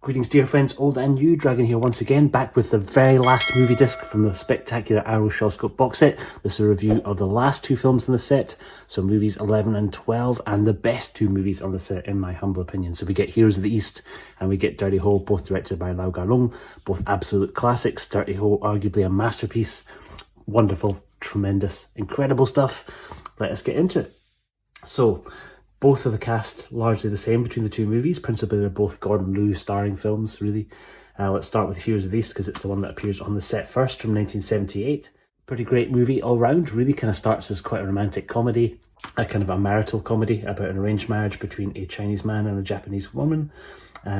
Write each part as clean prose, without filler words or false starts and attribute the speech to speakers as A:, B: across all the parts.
A: Greetings dear friends, old and new, Dragon here once again, back with the very last movie disc from the spectacular Arrow Shawscope box set. This is a review of the last two films in the set, so movies 11 and 12, and the best two movies on the set in my humble opinion. So we get Heroes of the East and we get Dirty Ho, both directed by Lau Kar Leung, both absolute classics. Dirty Ho, arguably a masterpiece. Wonderful, tremendous, incredible stuff. Let us get into it. So, both of the cast largely the same between the two movies. Principally, they're both Gordon Liu starring films, really. Let's start with Heroes of the East because it's the one that appears on the set first, from 1978. Pretty great movie all round. Really kind of starts as quite a romantic comedy, a kind of a marital comedy about an arranged marriage between a Chinese man and a Japanese woman,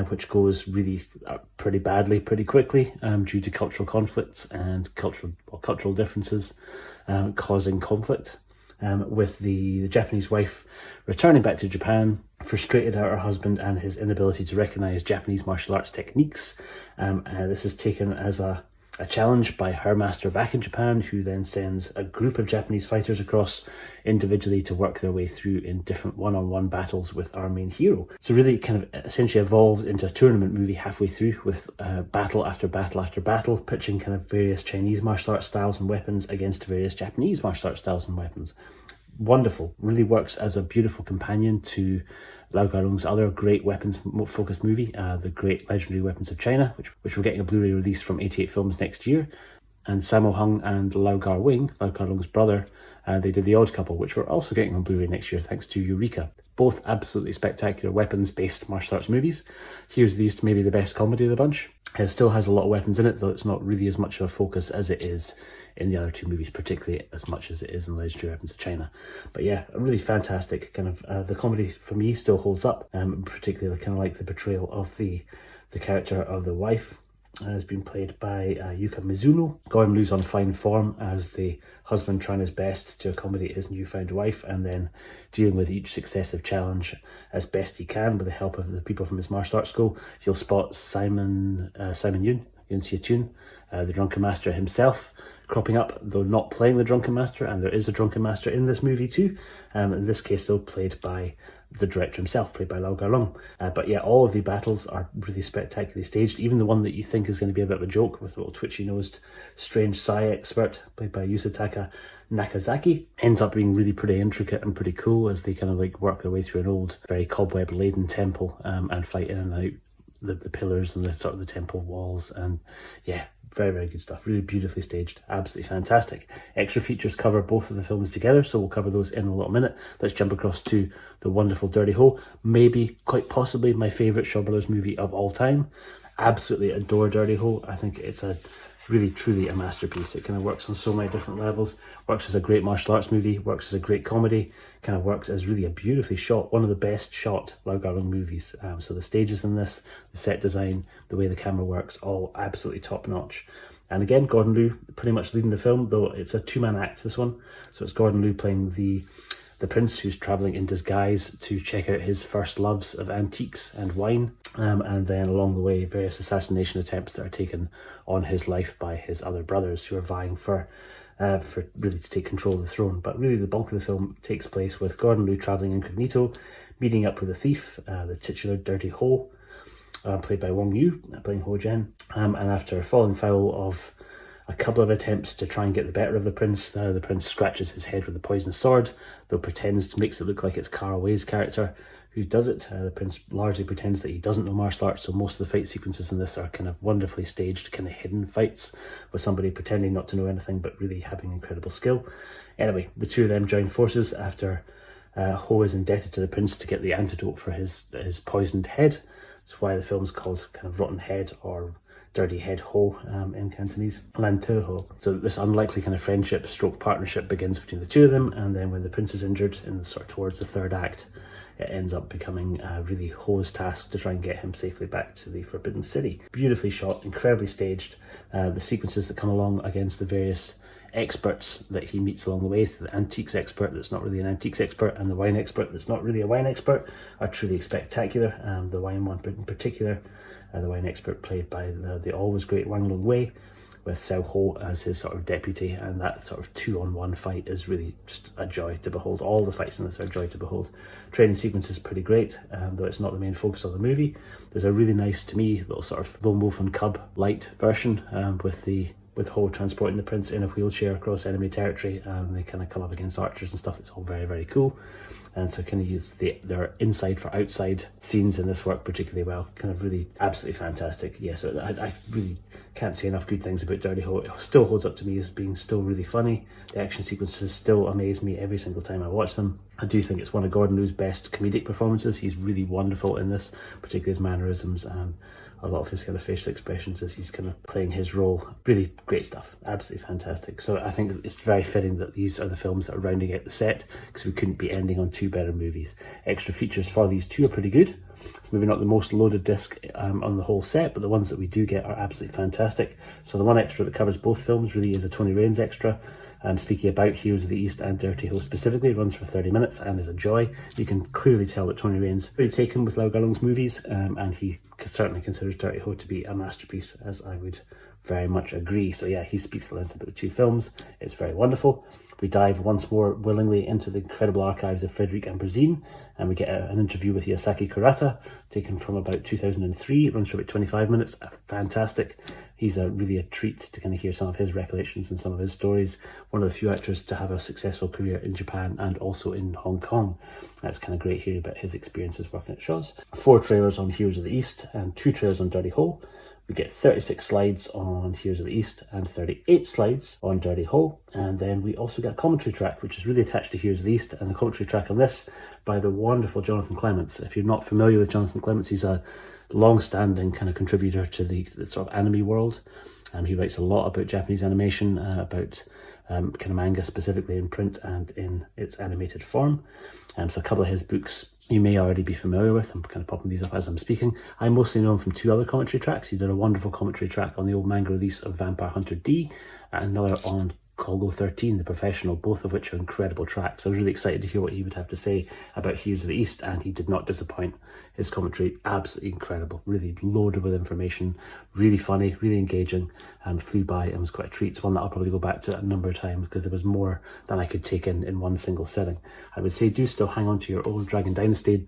A: which goes really pretty badly pretty quickly due to cultural conflicts and cultural differences causing conflict. With the Japanese wife returning back to Japan, frustrated at her husband and his inability to recognise Japanese martial arts techniques. This is taken as a challenge by her master back in Japan, who then sends a group of Japanese fighters across individually to work their way through in different one-on-one battles with our main hero. So really kind of essentially evolved into a tournament movie halfway through, with battle after battle after battle, pitching kind of various Chinese martial arts styles and weapons against various Japanese martial arts styles and weapons. Wonderful, really works as a beautiful companion to Lau Kar Leung's other great weapons-focused movie, The Great Legendary Weapons of China, which we're getting a Blu-ray release from 88 Films next year. And Sammo Hung and Lau Kar Leung, Lau Kar Leung's brother, they did The Odd Couple, which we're also getting on Blu-ray next year thanks to Eureka. Both absolutely spectacular weapons-based martial arts movies. Here's the East, maybe the best comedy of the bunch. It still has a lot of weapons in it, though it's not really as much of a focus as it is in the other two movies, particularly as much as it is in Legendary Weapons of China. But yeah, a really fantastic kind of, the comedy for me still holds up, particularly kind of like the portrayal of the character of the wife. Has been played by Yuka Mizuno. Gordon Liu's on fine form as the husband trying his best to accommodate his newfound wife, and then dealing with each successive challenge as best he can with the help of the people from his martial arts school. You'll spot Simon Yun Sia Tun, the Drunken Master himself, cropping up, though not playing the Drunken Master, and there is a Drunken Master in this movie too. In this case though, played by the director himself, played by Lau Kar Leung. But yeah, all of the battles are really spectacularly staged. Even the one that you think is going to be a bit of a joke, with a little twitchy-nosed, strange Sai expert, played by Yusutaka Nakazaki, ends up being really pretty intricate and pretty cool as they kind of like work their way through an old, very cobweb-laden temple and fight in and out the pillars and the sort of the temple walls. And yeah, very, very good stuff. Really beautifully staged. Absolutely fantastic. Extra features cover both of the films together, so we'll cover those in a little minute. Let's jump across to the wonderful Dirty Ho. Maybe, quite possibly, my favourite Shaw Brothers movie of all time. Absolutely adore Dirty Ho. I think it's a really, truly a masterpiece. It kind of works on so many different levels. Works as a great martial arts movie, works as a great comedy, kind of works as really a beautifully shot, one of the best shot Lau Kar Leung movies. So the stages in this, the set design, the way the camera works, all absolutely top notch. And again, Gordon Liu pretty much leading the film, though it's a two-man act, this one. So it's Gordon Liu playing the prince who's travelling in disguise to check out his first loves of antiques and wine. And then along the way, various assassination attempts that are taken on his life by his other brothers, who are vying for really to take control of the throne. But really the bulk of the film takes place with Gordon Liu travelling incognito, meeting up with a thief, the titular Dirty Ho, played by Wong Yu, playing Ho Jen. And after falling foul of a couple of attempts to try and get the better of the prince scratches his head with a poisoned sword, though makes it look like it's Carl Wei's character who does it. The prince largely pretends that he doesn't know martial arts, so most of the fight sequences in this are kind of wonderfully staged, kind of hidden fights with somebody pretending not to know anything but really having incredible skill. Anyway, the two of them join forces after Ho is indebted to the prince to get the antidote for his poisoned head. That's why the film's called kind of Rotten Head, or Dirty Head Ho in Cantonese, Lan Tu Ho. So this unlikely kind of friendship stroke partnership begins between the two of them, and then when the prince is injured in towards the third act, it ends up becoming really Ho's task to try and get him safely back to the Forbidden City. Beautifully shot, incredibly staged. The sequences that come along against the various experts that he meets along the way, so the antiques expert that's not really an antiques expert, and the wine expert that's not really a wine expert, are truly spectacular. The wine one in particular, the wine expert played by the always great Wang Long Wei, with Seo Ho as his sort of deputy, and that sort of 2-on-1 fight is really just a joy to behold. All the fights in this are a joy to behold. Training sequence is pretty great, though it's not the main focus of the movie. There's a really nice, to me, little sort of lone wolf and cub light version with Ho transporting the prince in a wheelchair across enemy territory, and they kind of come up against archers and stuff. That's all very, very cool. And so kind of use their inside for outside scenes in this work particularly well. Kind of really absolutely fantastic. Yeah, so I really can't say enough good things about Dirty Ho. It still holds up to me as being still really funny. The action sequences still amaze me every single time I watch them. I do think it's one of Gordon Liu's best comedic performances. He's really wonderful in this, particularly his mannerisms and a lot of his kind of facial expressions as he's kind of playing his role. Really great stuff, absolutely fantastic. So I think it's very fitting that these are the films that are rounding out the set, because we couldn't be ending on two better movies. Extra features for these two are pretty good. It's maybe not the most loaded disc on the whole set, but the ones that we do get are absolutely fantastic. So the one extra that covers both films really is a Tony Raines extra. Speaking about Heroes of the East and Dirty Ho specifically, runs for 30 minutes and is a joy. You can clearly tell that Tony Raines is very taken with Lau Kar Leung's movies, and he certainly considers Dirty Ho to be a masterpiece, as I would very much agree. So yeah, he speaks the length about the two films. It's very wonderful. We dive once more willingly into the incredible archives of Frederic Ambrosin, and we get an interview with Yasaki Kurata, taken from about 2003. It runs for about 25 minutes. Fantastic. He's really a treat to kind of hear some of his recollections and some of his stories. One of the few actors to have a successful career in Japan and also in Hong Kong. That's kind of great hearing about his experiences working at Shaw's. 4 trailers on Heroes of the East and 2 trailers on Dirty Ho. We get 36 slides on Heroes of the East and 38 slides on Dirty Ho. And then we also get a commentary track, which is really attached to Heroes of the East, and the commentary track on this by the wonderful Jonathan Clements. If you're not familiar with Jonathan Clements, he's a long-standing kind of contributor to the sort of anime world. He writes a lot about Japanese animation, about kind of manga specifically in print and in its animated form. So a couple of his books you may already be familiar with. I'm kind of popping these up as I'm speaking. I mostly know him from 2 other commentary tracks. He did a wonderful commentary track on the old manga release of Vampire Hunter D, and another on Colgo 13, The Professional, both of which are incredible tracks. I was really excited to hear what he would have to say about Heroes of the East, and he did not disappoint. His commentary, absolutely incredible, really loaded with information, really funny, really engaging, and flew by and was quite a treat. It's one that I'll probably go back to a number of times because there was more than I could take in one single sitting. I would say do still hang on to your old Dragon Dynasty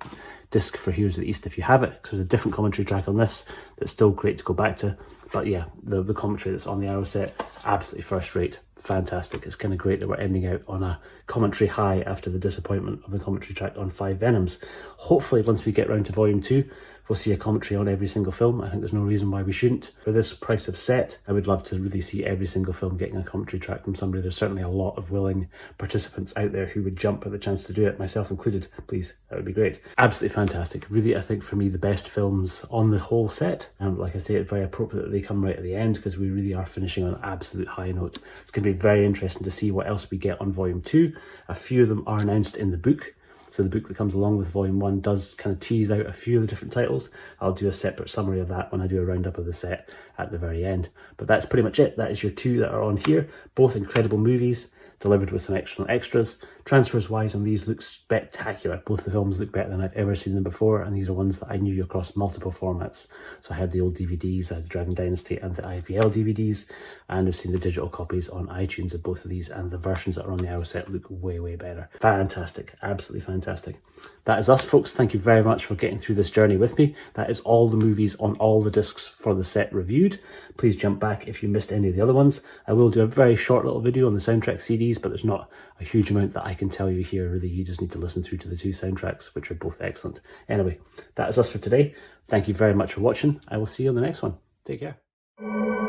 A: disc for Heroes of the East if you have it, because there's a different commentary track on this that's still great to go back to. But yeah, the commentary that's on the Arrow set, absolutely first rate, fantastic. It's kind of great that we're ending out on a commentary high after the disappointment of the commentary track on 5 Venoms. Hopefully once we get round to volume 2, we'll see a commentary on every single film. I think there's no reason why we shouldn't. For this price of set, I would love to really see every single film getting a commentary track from somebody. There's certainly a lot of willing participants out there who would jump at the chance to do it, myself included. Please, that would be great. Absolutely fantastic. Really, I think for me, the best films on the whole set. And like I say, it's very appropriate that they come right at the end, because we really are finishing on an absolute high note. It's going to be very interesting to see what else we get on volume 2. A few of them are announced in the book. So the book that comes along with volume 1 does kind of tease out a few of the different titles. I'll do a separate summary of that when I do a roundup of the set at the very end. But that's pretty much it. That is your 2 that are on here. Both incredible movies, delivered with some excellent extras. Transfers wise on these look spectacular. Both the films look better than I've ever seen them before, and these are ones that I knew across multiple formats. So I had the old DVDs, I had the Dragon Dynasty and the IVL DVDs, and I've seen the digital copies on iTunes of both of these, and the versions that are on the Arrow set look way, way better. Fantastic, absolutely fantastic. That is us, folks. Thank you very much for getting through this journey with me. That is all the movies on all the discs for the set reviewed. Please jump back if you missed any of the other ones. I will do a very short little video on the soundtrack CDs, but there's not a huge amount that I can tell you here. Really, you just need to listen through to the 2 soundtracks, which are both excellent. Anyway, that is us for today. Thank you very much for watching. I will see you on the next one. Take care.